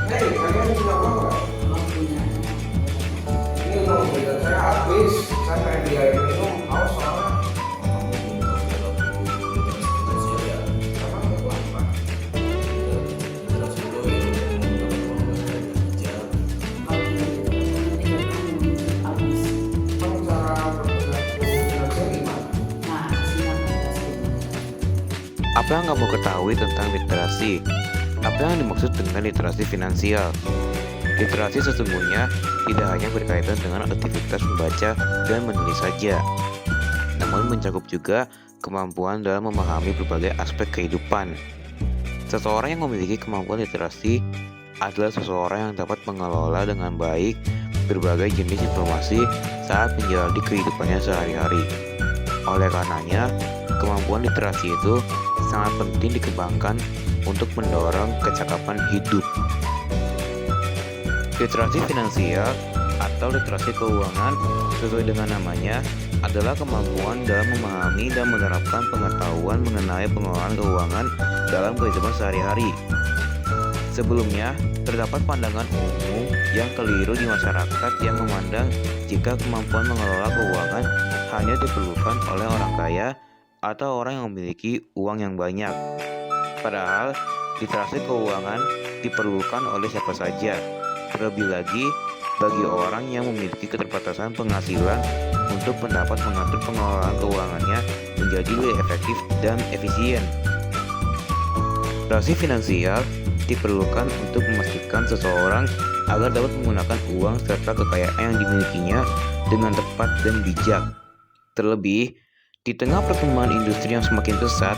Hei, kalian punya uang nggak? Ini uang jajan saya habis. Saya pengen beli air minum. Haus soalnya. Emang nggak uang, Pak? Emang cara berperilaku finansial gimana? Apa yang kamu ketahui tentang literasi? Apa yang dimaksud dengan literasi finansial? Literasi sesungguhnya tidak hanya berkaitan dengan aktivitas membaca dan menulis saja, namun mencakup juga kemampuan dalam memahami berbagai aspek kehidupan. Seseorang yang memiliki kemampuan literasi adalah seseorang yang dapat mengelola dengan baik berbagai jenis informasi saat menjalani kehidupannya sehari-hari. Oleh karenanya, kemampuan literasi itu sangat penting dikembangkan untuk mendorong kecakapan hidup. Literasi finansial atau literasi keuangan sesuai dengan namanya adalah kemampuan dalam memahami dan menerapkan pengetahuan mengenai pengelolaan keuangan dalam kehidupan sehari-hari. Sebelumnya, terdapat pandangan umum yang keliru di masyarakat yang memandang jika kemampuan mengelola keuangan hanya diperlukan oleh orang kaya atau orang yang memiliki uang yang banyak. Padahal, literasi keuangan diperlukan oleh siapa saja, terlebih lagi bagi orang yang memiliki keterbatasan penghasilan untuk mendapat mengatur pengelolaan keuangannya menjadi lebih efektif dan efisien. Literasi finansial diperlukan untuk memastikan seseorang agar dapat menggunakan uang serta kekayaan yang dimilikinya dengan tepat dan bijak. Terlebih, di tengah perkembangan industri yang semakin pesat,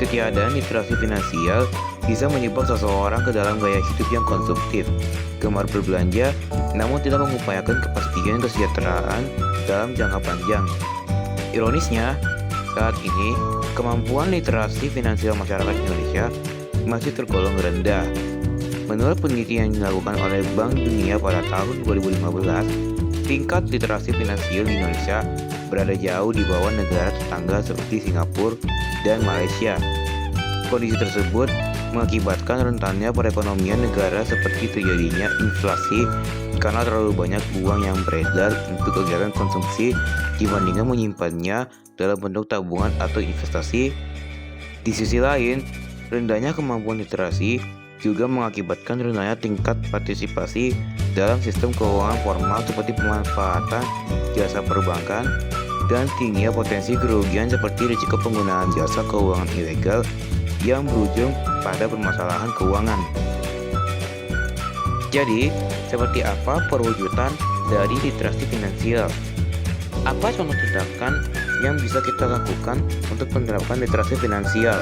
ketiadaan literasi finansial bisa menyebabkan seseorang ke dalam gaya hidup yang konsumtif, gemar berbelanja, namun tidak mengupayakan kepastian kesejahteraan dalam jangka panjang. Ironisnya, saat ini kemampuan literasi finansial masyarakat Indonesia masih tergolong rendah. Menurut penelitian yang dilakukan oleh Bank Dunia pada tahun 2015, tingkat literasi finansial di Indonesia berada jauh di bawah negara tetangga seperti Singapura dan Malaysia. Kondisi tersebut mengakibatkan rentannya perekonomian negara seperti terjadinya inflasi karena terlalu banyak uang yang beredar untuk kegiatan konsumsi dibandingkan menyimpannya dalam bentuk tabungan atau investasi. Di sisi lain, rendahnya kemampuan literasi juga mengakibatkan rendahnya tingkat partisipasi dalam sistem keuangan formal seperti pemanfaatan jasa perbankan dan tingginya potensi kerugian seperti risiko penggunaan jasa keuangan ilegal yang berujung pada permasalahan keuangan. Jadi, seperti apa perwujudan dari literasi finansial? Apa contoh tindakan yang bisa kita lakukan untuk menerapkan literasi finansial?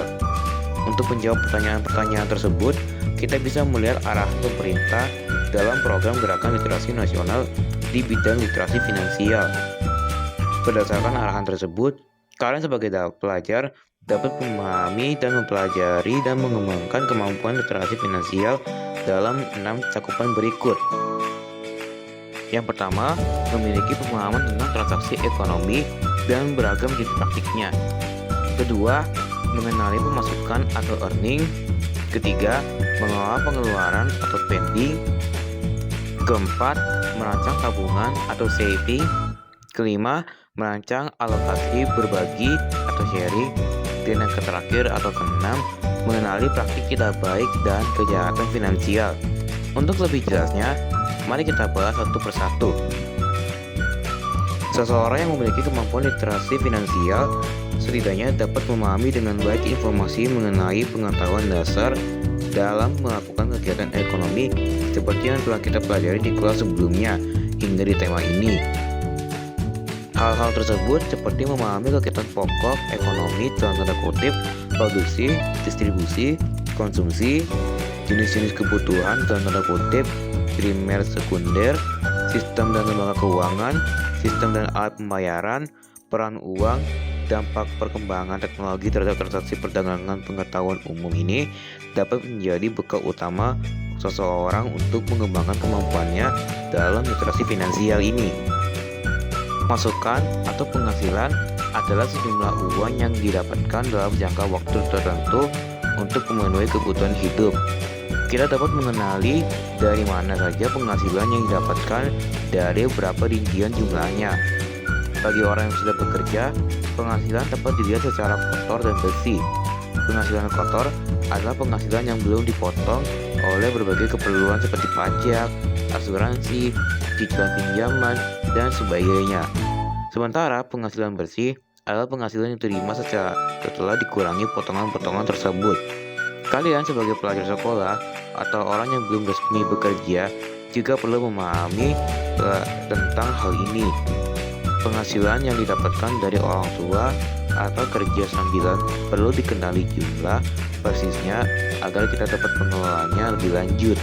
Untuk menjawab pertanyaan-pertanyaan tersebut, kita bisa melihat arahan pemerintah dalam program Gerakan Literasi Nasional di bidang literasi finansial. Berdasarkan arahan tersebut, kalian sebagai pelajar dapat memahami dan mempelajari dan mengembangkan kemampuan literasi finansial dalam 6 cakupan berikut. Yang pertama, memiliki pemahaman tentang transaksi ekonomi dan beragam jenis praktiknya. Kedua, mengenali pemasukan atau earning. Ketiga, mengelola pengeluaran atau spending. Keempat, merancang tabungan atau saving. Kelima, merancang alokasi berbagi atau sharing. Dan yang terakhir atau keenam, mengenali praktik tidak baik dan kejahatan finansial. Untuk lebih jelasnya, mari kita bahas satu persatu. Seseorang yang memiliki kemampuan literasi finansial setidaknya dapat memahami dengan baik informasi mengenai pengetahuan dasar dalam melakukan kegiatan ekonomi seperti yang telah kita pelajari di kelas sebelumnya hingga di tema ini. Hal-hal tersebut seperti memahami kegiatan pokok ekonomi dalam tanda kutip, produksi, distribusi, konsumsi, jenis-jenis kebutuhan dalam tanda kutip, primer, sekunder, sistem dan lembaga keuangan, sistem dan alat pembayaran, peran uang, dampak perkembangan teknologi terhadap transaksi perdagangan. Pengetahuan umum ini dapat menjadi bekal utama seseorang untuk mengembangkan kemampuannya dalam literasi finansial ini. Masukan atau penghasilan adalah sejumlah uang yang didapatkan dalam jangka waktu tertentu untuk memenuhi kebutuhan hidup. Kita dapat mengenali dari mana saja penghasilan yang didapatkan dari berapa rincian jumlahnya. Bagi orang yang sudah bekerja, penghasilan dapat dilihat secara kotor dan bersih. Penghasilan kotor adalah penghasilan yang belum dipotong oleh berbagai keperluan seperti pajak, asuransi, cicilan pinjaman, dan sebagainya. Sementara penghasilan bersih adalah penghasilan yang diterima setelah dikurangi potongan-potongan tersebut. Kalian sebagai pelajar sekolah atau orang yang belum resmi bekerja juga perlu memahami tentang hal ini. Penghasilan yang didapatkan dari orang tua atau kerja sambilan perlu dikenali jumlah persisnya agar kita dapat mengelolanya lebih lanjut.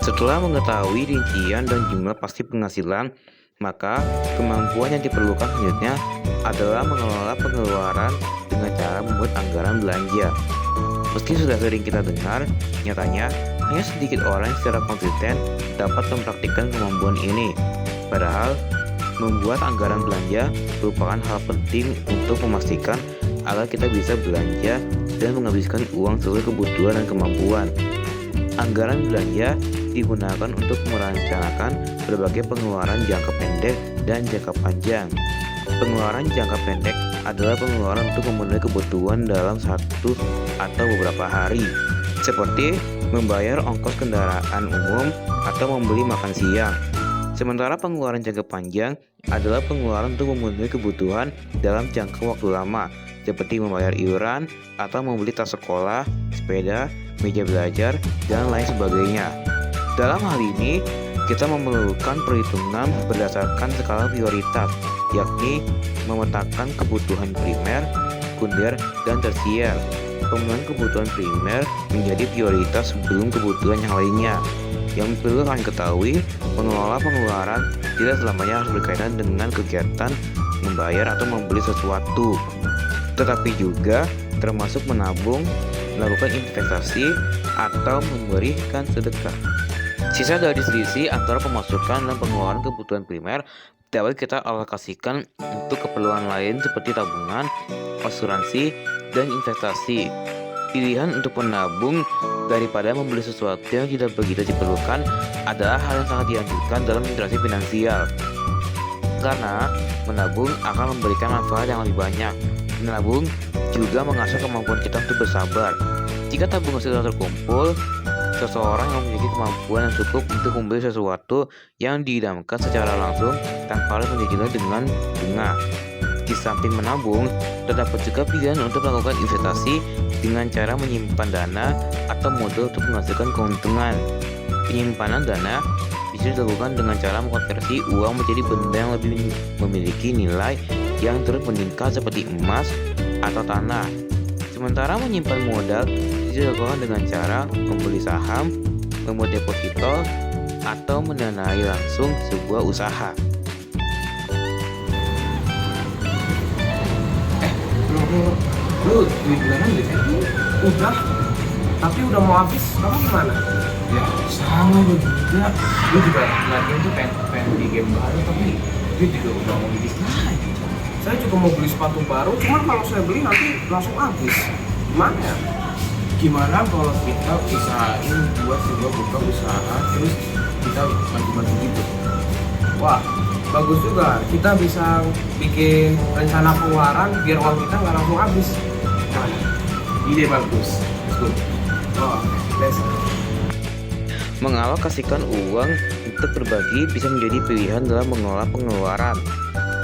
Setelah mengetahui rincian dan jumlah pasti penghasilan, maka kemampuan yang diperlukan selanjutnya adalah mengelola pengeluaran dengan cara membuat anggaran belanja. Meski sudah sering kita dengar, nyatanya hanya sedikit orang yang secara konsisten dapat mempraktikkan kemampuan ini. Padahal, membuat anggaran belanja merupakan hal penting untuk memastikan agar kita bisa belanja dan menghabiskan uang sesuai kebutuhan dan kemampuan. Anggaran belanja digunakan untuk merencanakan berbagai pengeluaran jangka pendek dan jangka panjang. Pengeluaran jangka pendek adalah pengeluaran untuk memenuhi kebutuhan dalam satu atau beberapa hari, seperti membayar ongkos kendaraan umum atau membeli makan siang. Sementara pengeluaran jangka panjang adalah pengeluaran untuk memenuhi kebutuhan dalam jangka waktu lama, seperti membayar iuran atau membeli tas sekolah, sepeda, meja belajar, dan lain sebagainya. Dalam hal ini, kita memerlukan perhitungan berdasarkan skala prioritas, yakni memetakan kebutuhan primer, sekunder, dan tersier. Pemenuhan kebutuhan primer menjadi prioritas sebelum kebutuhan yang lainnya. Yang perlu kalian ketahui, mengelola pengeluaran tidak selamanya harus berkaitan dengan kegiatan membayar atau membeli sesuatu, tetapi juga termasuk menabung, melakukan investasi, atau memberikan sedekah. Sisa dari selisih antara pemasukan dan pengeluaran kebutuhan primer dapat kita alokasikan untuk keperluan lain seperti tabungan, asuransi, dan investasi. Pilihan untuk menabung daripada membeli sesuatu yang tidak begitu diperlukan adalah hal yang sangat dianjurkan dalam literasi finansial. Karena menabung akan memberikan manfaat yang lebih banyak. Menabung juga mengasah kemampuan kita untuk bersabar. Jika tabungan sudah terkumpul, seseorang yang memiliki kemampuan yang cukup untuk membeli sesuatu yang diidamkan secara langsung tanpa harus mencicilnya dengan bunga. Di samping menabung, terdapat juga pilihan untuk melakukan investasi dengan cara menyimpan dana atau modal untuk menghasilkan keuntungan. Penyimpanan dana bisa dilakukan dengan cara mengkonversi uang menjadi benda yang lebih memiliki nilai yang terus meningkat seperti emas atau tanah. Sementara menyimpan modal bisa dilakukan dengan cara membeli saham, membuat deposito, atau mendanai langsung sebuah usaha. Lu duit bulanan udah kan? Udah, tapi udah mau habis. Kamu gimana? Ya sama gue juga. Gue juga latihan tuh pengen beli game baru, tapi duit juga udah mau habis aja. Saya juga mau beli sepatu baru, cuman kalau saya beli nanti langsung habis. Gimana ya? Gimana kalau kita usahain buat sebuah buka usaha, terus kita bantu-bantu gitu? Wah, bagus juga. Kita bisa bikin rencana pengeluaran biar uang kita nggak langsung habis. Nah, ide bagus. Good. Oh, let's go. Mengalokasikan uang untuk berbagi bisa menjadi pilihan dalam mengelola pengeluaran.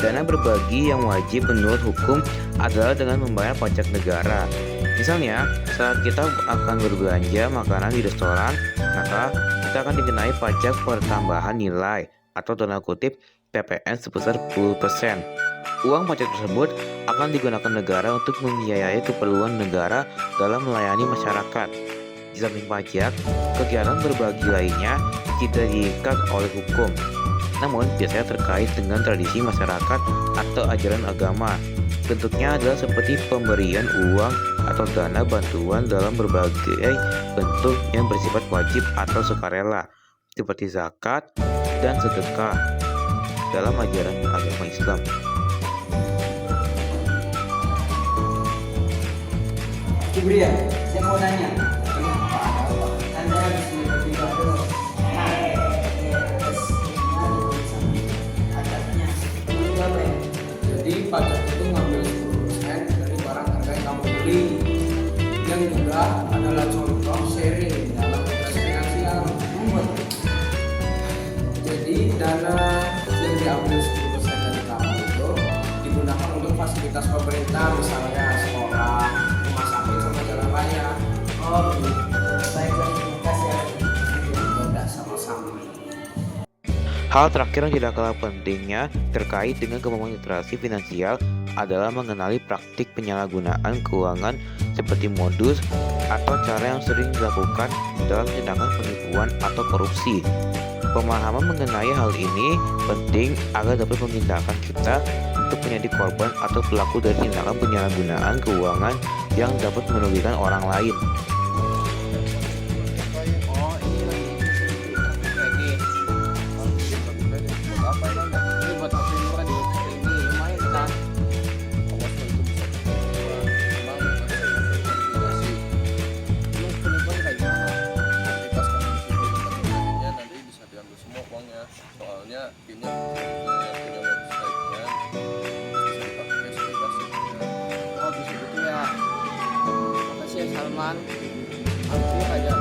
Dana berbagi yang wajib menurut hukum adalah dengan membayar pajak negara. Misalnya, saat kita akan berbelanja makanan di restoran, maka kita akan dikenai pajak pertambahan nilai atau tanda kutip PPN sebesar 10%. Uang pajak tersebut akan digunakan negara untuk membiayai keperluan negara dalam melayani masyarakat. Di samping pajak, kegiatan berbagi lainnya tidak diikat oleh hukum, namun biasanya terkait dengan tradisi masyarakat atau ajaran agama. Bentuknya adalah seperti pemberian uang atau dana bantuan dalam berbagai bentuk yang bersifat wajib atau sukarela, seperti zakat dan sedekah dalam ajaran agama Islam. Ibu ya, saya mau nanya, kenapa Anda habis beli gado? Pajaknya berapa ya? Jadi pajak itu ngambil 10% dari barang harga yang kamu beli, yang juga adalah contoh sharing dalam proses finansial. Jadi dana yang diambil 10% dari kamu itu digunakan untuk fasilitas pemerintah, misalnya sekolah, rumah sakit, sama jalan raya. Oh gitu. Baiklah, terima kasih ya. Udah sama-sama. Hal terakhir yang tidak kalah pentingnya terkait dengan kemampuan literasi finansial adalah mengenali praktik penyalahgunaan keuangan seperti modus atau cara yang sering dilakukan dalam tindakan penipuan atau korupsi. Pemahaman mengenai hal ini penting agar dapat memindahkan kita untuk menjadi korban atau pelaku dari tindakan penyalahgunaan keuangan yang dapat merugikan orang lain. Oh, ini lagi kredit. Apa itu? Ini buat HP murah di ini lumayan kan. Awas itu bisa penipuan kayak gimana? Nanti pas kamu disiplin nanti bisa diambil semua uangnya. Soalnya ini punya website-nya bisa dipakai aplikasinya. Oh, bisa gitu ya. Makasih ya Salman. Aku aja